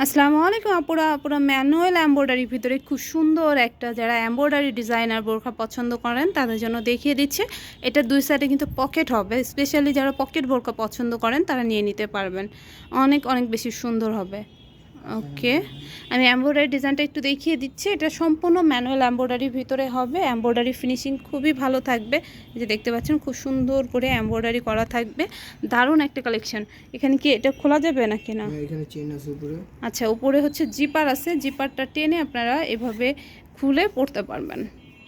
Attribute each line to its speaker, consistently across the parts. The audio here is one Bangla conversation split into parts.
Speaker 1: আসসালামু আলাইকুম আপুরা আপুরা ম্যানুয়াল এমব্রয়ডারির ভিতরে খুব সুন্দর একটা যারা এমব্রয়ডারি ডিজাইনার বোরখা পছন্দ করেন তাদের জন্য দেখিয়ে দিচ্ছে। এটা দুই সাইডে কিন্তু পকেট হবে, স্পেশালি যারা পকেট বোরখা পছন্দ করেন তারা নিয়ে নিতে পারবেন। অনেক অনেক বেশি সুন্দর হবে। ওকে, আমি এমব্রয়ডারি ডিজাইনটা একটু দেখিয়ে দিচ্ছি। এটা সম্পূর্ণ ম্যানুয়াল এমব্রয়ডারির ভিতরে হবে। এমব্রয়ডারি ফিনিশিং খুবই ভালো থাকবে, যে দেখতে পাচ্ছেন খুব সুন্দর করে এমব্রয়ডারি করা থাকবে। দারুণ একটা কালেকশন। এখানে কি এটা খোলা যাবে নাকি না?
Speaker 2: এখানে চেন আছে উপরে।
Speaker 1: আচ্ছা, উপরে হচ্ছে জিপার আছে, জিপারটা টেনে আপনারা এভাবে খুলে পরতে পারবেন।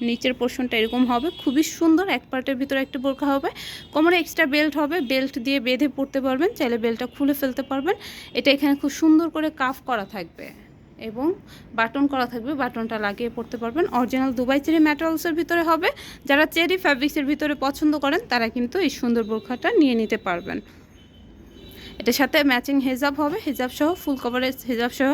Speaker 1: নিচের পোর্শনটা এরকম হবে, খুবই সুন্দর। এক পার্টের ভিতরে একটা বোরখা হবে, কোমরে এক্সট্রা বেল্ট হবে, বেল্ট দিয়ে বেঁধে পরতে পারবেন, চাইলে বেল্টটা খুলে ফেলতে পারবেন। এটা এখানে খুব সুন্দর করে কাফ করা থাকবে এবং বাটন করা থাকবে, বাটনটা লাগিয়ে পরতে পারবেন। অরিজিনাল দুবাই চেরি ম্যাটেরিয়ালসের ভিতরে হবে। যারা চেরি ফ্যাব্রিক্সের ভিতরে পছন্দ করেন তারা কিন্তু এই সুন্দর বোরখাটা নিয়ে নিতে পারবেন। এটার সাথে ম্যাচিং হেজাব হবে, হেজাব সহ ফুল কভারেজ হেজাব সহ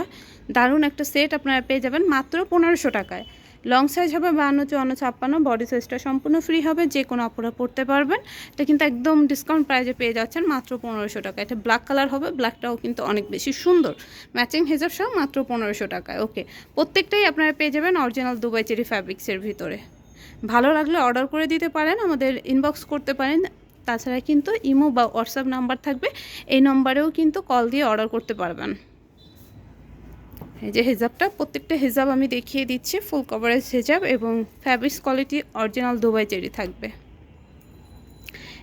Speaker 1: দারুণ একটা সেট আপনারা পেয়ে যাবেন মাত্র 1500 টাকায়। লং সাইজ হবে 52, 54, 56, বডি সাইজটা সম্পূর্ণ ফ্রি হবে, যে কোনো আপুরা পরতে পারবেন। এটা কিন্তু একদম ডিসকাউন্ট প্রাইজে পেয়ে যাচ্ছেন মাত্র 1500 টাকা। এটা ব্ল্যাক কালার হবে, ব্ল্যাকটাও কিন্তু অনেক বেশি সুন্দর। ম্যাচিং হেজাব সহ মাত্র 1500 টাকায়। ওকে, প্রত্যেকটাই আপনারা পেয়ে যাবেন অরিজিনাল দুবাই চেরি ফ্যাব্রিক্সের ভিতরে। ভালো লাগলে অর্ডার করে দিতে পারেন, আমাদের ইনবক্স করতে পারেন। তাছাড়া কিন্তু ইমো বা হোয়াটসঅ্যাপ নাম্বার থাকবে, এই নম্বরেও কিন্তু কল দিয়ে অর্ডার করতে পারবেন। এই যে হেজাবটা, প্রত্যেকটা হেজাব আমি দেখিয়ে দিচ্ছি, ফুল কভারেজ হেজাব এবং fabrics quality original Dubai cherry থাকবে।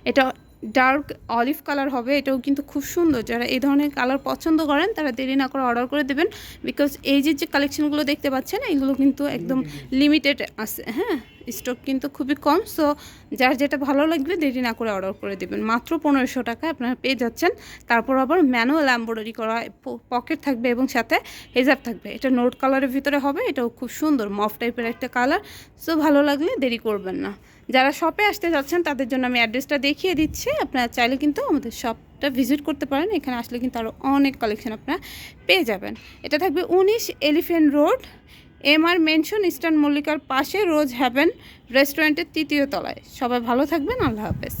Speaker 1: এটা ডার্ক অলিভ কালার হবে, এটাও কিন্তু খুব সুন্দর। যারা এই ধরনের কালার পছন্দ করেন তারা দেরি না করে অর্ডার করে দেবেন, বিকজ এই যে কালেকশনগুলো দেখতে পাচ্ছেন এগুলো কিন্তু একদম লিমিটেড আছে। হ্যাঁ, স্টক কিন্তু খুবই কম। সো যার যেটা ভালো লাগবে দেরি না করে অর্ডার করে দেবেন। মাত্র 1500 টাকায় আপনারা পেয়ে যাচ্ছেন। তারপর আবার ম্যানুয়াল এমব্রয়ডারি করা পকেট থাকবে এবং সাথে হেজাব থাকবে। এটা নোট কালারের ভিতরে হবে, এটাও খুব সুন্দর মফ টাইপের একটা কালার। সো ভালো লাগলে দেরি করবেন না। যারা শপে আসতে যাচ্ছেন তাদের জন্য আমি অ্যাড্রেসটা দেখিয়ে দিচ্ছি। আপনারা চাইলে কিন্তু আমাদের শপটা ভিজিট করতে পারেন, এখানে আসলে কিন্তু আরও অনেক কালেকশন আপনারা পেয়ে যাবেন। এটা থাকবে 19 elephant road, MR mansion, eastern মল্লিকার পাশে, রোজ হ্যাভেন রেস্টুরেন্টের 3য় তলায়। সবাই ভালো থাকবেন, আল্লাহ হাফেজ।